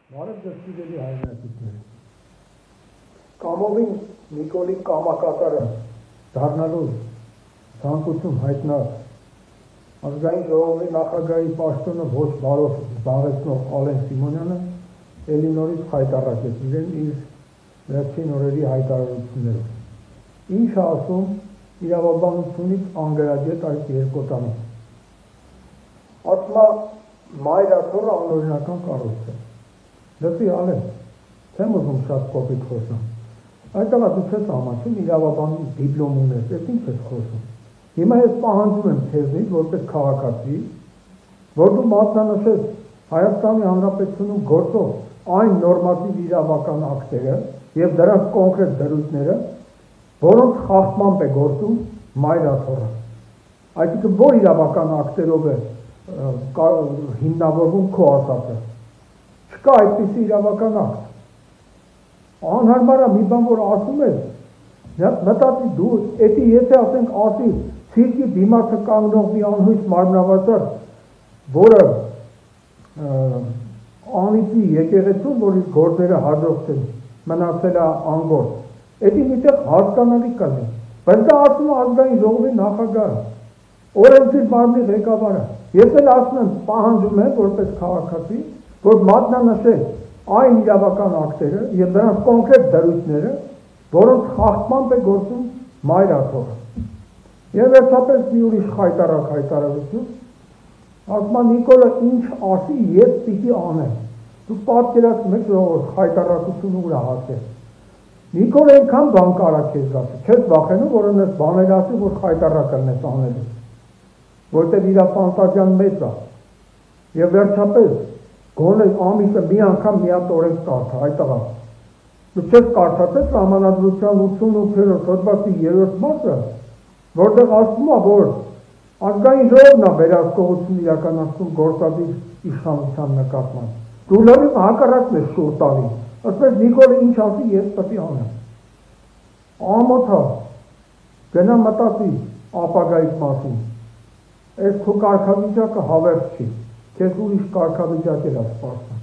Բարև ձեզ սիրելի հայրենակիցներ։ Կամովին Նիկոլի կամակատարը դառնալու ցանկություն հայտնած ազգային ժողովի նախագահի պաշտոնը ոչ բարով զբաղեցնող Ալեն Սիմոնյանը էլի նորից հայտարարեց իրեն իր վերջին օրերի հայտարարություններով։ Ինչ ասում իրավաբանությունից անգրագետ այս երկոտանից։ Ասում է մայրաթորը անօրինական կառույց է։ Լսի Ալեն, չեմ ուզում շատ կոպիտ խոսամ։ Այդտեղ դու չես ամաչում իրավաբանի դիպլոմ ունես, ես ինչ ես խոսում։ Հիմա ես պահանջում եմ քեզնից որպես քաղաքացի, որ դու մատնանշես Հայաստանի Հանրապետությունում գործող այն նորմատիվ իրավական ակտերը եւ դրանց կոնկրետ դրույթները, որոնց խախտմամբ է գործում մայրաթորը։ Այսինքն որ իրավական ակտերով է հիմնավորվում քո ասածը։ Չկա այդպիսի իրավական ակտ։ Անհարմար է մի բան, որ ասում ես, մտածի դու, էդի եթե ասենք ասի ցիրկի դիմացը կանգնող մի անհույս մարմնավարժ, որը անիծի եկեղեցուն, որ իր գործերը հաջող են, մնացել է անգործ, էդի միտեղ հասկանալի կլինի, բայց դա ասում է ազգային ժողովի նախագահը, օրենսդիր մարմնի ղեկավարը։ Ես էլ ասում եմ, պահանջում եմ որպես քաղաքացի, որ մատնանշել այն իրավական ակտերը եւ դրանց կոնկրետ դրույթները, որոնց խախտմամբ է գործում մայրաթորը։ Եվ վերջապես մի ուրիշ հայտարարություն, ասում է Նիկոլը ինչ ասի, ես պիտի անեմ։ Դուք պատկերացնում եք ժողովուրդ հայտարարությունը ուր է հասել։ Նիկոլը այնքան բան կարա քեզ ասի, չես վախենում, որ ունես բաներ ասի, որ հայտարարական ես անելու, որտեղ իր ֆանտազիան մեծ է։ Եվ վերջապես գոնե ամիսը մի անգամ մի հատ օրենք կարդա, այդտեղ է։ Դու չես կարդացել Սահմանադրության 88-րդ հոդվածի 3-րդ մասը, որտեղ ասում է, որ ազգային ժողովն է վերահսկողություն իրականացնում գործադիր իշխանության նկատմամբ։ Դու լրիվ հակառակն ես շուռ տալի, ասես Նիկոլը ինչ ասի, ես պետք է անեմ։ Ամոթ է, գնա մտածի ապագայից մասին։ Այս քո կարգավիճակը հավերժ չի, քեզ ուրիշ կարգավիճակ էլ է սպասում։